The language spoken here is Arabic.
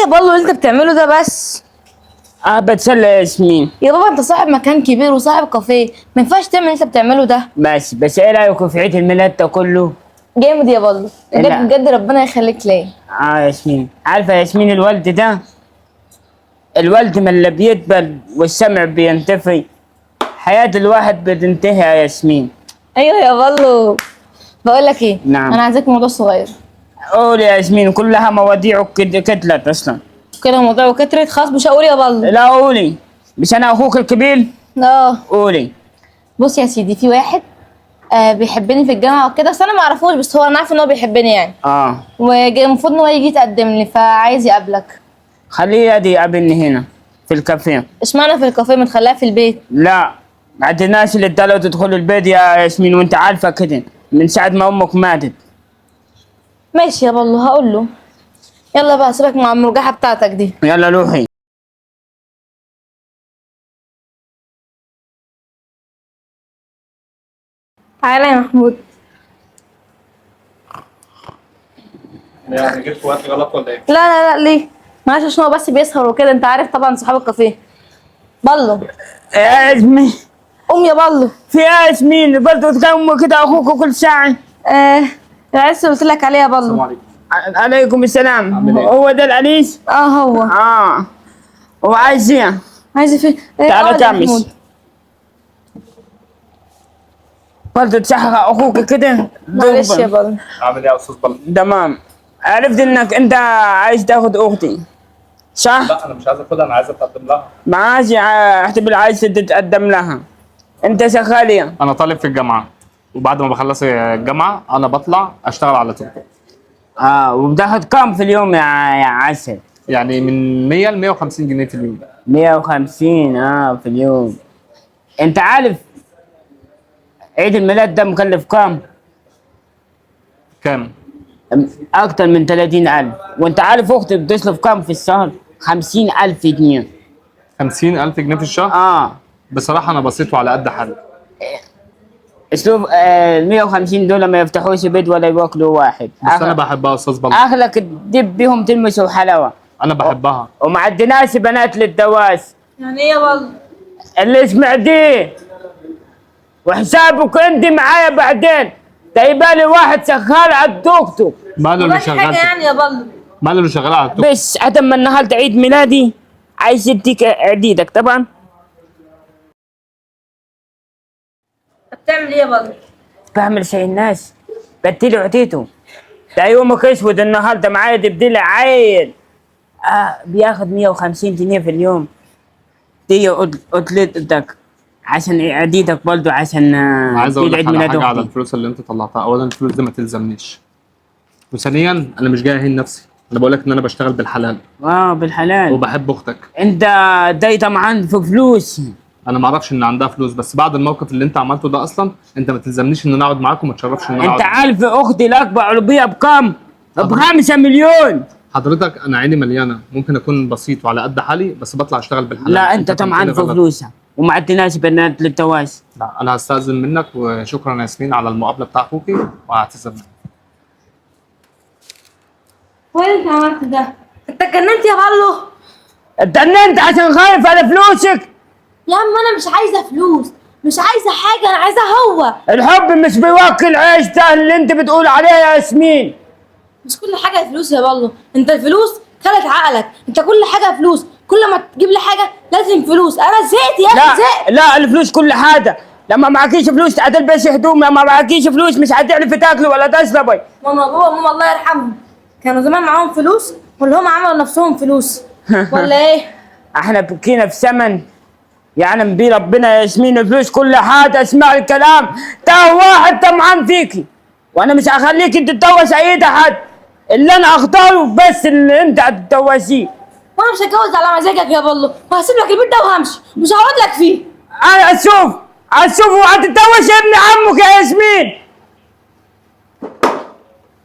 يا بالو اللي انت بتعمله ده بس؟ بتسلى يا ياسمين. يا بابا انت صاحب مكان كبير وصاحب كافيه، ما ينفعش تعمل اللي انت بتعمله ده. بس ايه رايكم في عيد الميلاد ده كله؟ جامد يا بالو، بجد لا. بجد ربنا يخليك ليا. ياسمين، عارفه يا ياسمين الولد ده، الولد من اللي بيدبل والسمع بينتفي، حياة الواحد بتنتهي يا ياسمين. ايوه يا بالو. بقول لك ايه؟ نعم. انا عايزاك موضوع صغير. قول يا ياسمين، كلها مواضيع كتلت اصلا. كده موضوع وكترت خلاص مش هقول يا بالو. لا قولي، مش انا اخوك الكبير؟ اه. قولي. بص يا سيدي، في واحد بيحبني في الجامعه وكده، بس انا ما اعرفوش، بس هو انا عارفه ان هو بيحبني يعني. والمفروض ان هو يجي يتقدم لي، فعايز يقابلك. خليه يدي يقابلني هنا في الكافيه. اشمعنى في الكافيه؟ ما تخليها في البيت. لا، بعد الناس اللي ادالوا تدخل البيت يا ياسمين، وانت عارفه كده من ساعه ما امك ماتت. ماشي يا بالو، هقول له. يلا بقى سيبك مع المرجحه بتاعتك دي. يلا روحي. تعالى يا محمود. يعني جيت في وقت غلط ولا ايه؟ لا لا لا، ليه؟ معلش عشان هو بس بيسهر وكده، انت عارف طبعا صحاب الكافيه. بالو يا ياسمين. قوم يا بالو. في يا ياسمين برضه تقوم كده اخوك كل ساعه. العرس اللي قلت لك عليه يا بالو. السلام عليكم. عليكم السلام. عامل ايه؟ هو ده الانيس؟ هو. هو عايز ايه؟ عايز فين؟ تعالى اقعد يا تعمس. محمود. برضه تشحخ اخوك كده. معلش يا بالو. عامل ايه يا استاذ بلد؟ تمام. عرفت انك انت عايز تاخد اختي، صح؟ لا انا مش عايز اخدها، انا عايز اتقدم لها. ماشي، احتمال عايز تتقدم لها. انت شغال؟ انا طالب في الجامعه، وبعد ما بخلص الجامعه انا بطلع اشتغل على طول. وبتاخد كام في اليوم يا عسل؟ يعني من 100 ل 150 جنيه في اليوم. 150 في اليوم. انت عارف عيد الميلاد ده مكلف كام؟ كام؟ اكتر من 30,000. وانت عارف اختي بتصرف كام في الشهر؟ 50,000 جنيه. 50,000 جنيه في الشهر؟ بصراحه انا بسيط وعلى قد حالي. اسلوب 150 دول ما يفتحوش بيت ولا يوكلوا واحد. بس انا بحبها يا استاذ بلد. اخلك تدب بيهم تلمسوا حلاوه. انا بحبها. وما عندناش بنات للدواس. يعني ايه يا بالو؟ اللي سمعتيه وحسابك انت معايا بعدين. جايبالي واحد شغال على التوك توك. ماله اللي شغال؟ حاجه يعني يا بالو؟ ماله اللي شغال على التوك؟ بس عدم ما النهارده عيد ميلادي عايز اديك عديدك طبعا. بتعمل ايه يا بالو؟ بعمل شيء الناس بديله عديته. ده يومك اسود النهارده معايا تبديله عيل. بياخد 150 جنيه في اليوم. دي قلتلك عشان عديدك برضه عشان عايز اقول عيد لك على ميلاد حاجه على اختي. الفلوس اللي انت طلعتها. اولا الفلوس دي ما تلزمنيش، وثانيا انا مش جاي اهين نفسي، انا بقول لك ان انا بشتغل بالحلال بالحلال. وبحب اختك. انت داي طمعان في فلوس. انا ما اعرفش ان عندها فلوس، بس بعد الموقف اللي انت عملته ده اصلا انت ما تلزمنيش ان انا اقعد معاك وما تشرفش ان انا انت اقعد. عارف اختي الاكبر عربيه بكام؟ ب5 مليون. حضرتك انا عيني مليانه، ممكن اكون بسيط وعلى قد حالي بس بطلع اشتغل بالحلال. لا انت طمعان في غلط. فلوسها وما عندناش بنات للتواس. لا انا هستأذن منك، وشكرا يا ياسمين على المقابله بتاع اخوكي، وهعتذر منك. وين انت عملت ده؟ انت اتجننت يا بالو؟ اتجننت عشان خايف على فلوسك. يا عم انا مش عايزه فلوس، مش عايزه حاجه، انا عايزه هو. الحب مش بيوكل عيش ده اللي انت بتقول عليه يا ياسمين. مش كل حاجه فلوس يا بالو، انت الفلوس خلت عقلك، انت كل حاجه فلوس، كل ما تجيب لي حاجه لازم فلوس، انا زهقت يا اخي زهقت. لا الفلوس كل حاجه. لما معكيش فلوس هتلبسي هدوم، لما معكيش فلوس مش هتعرفي تاكلي ولا تشربي. ماما وبابا وماما الله يرحمهم كانوا زمان معاهم فلوس واللي هم عملوا نفسهم فلوس ولا ايه؟ احنا بكينا في ثمن يعلم بيه ربنا يا ياسمين. الفلوس كل حاجه. اسمع الكلام ده، واحد طمعان فيكي وانا مش هخليكي تتجوز اي حد. اللي انا اختاره بس اللي انت هتتجوزيه. وانا مش هتجوز على مزاجك يا بالو، وهسيب لك البيت ده وهمشي، مش هقعد لك فيه. انا اشوف وهتتجوز ابن عمك يا ياسمين.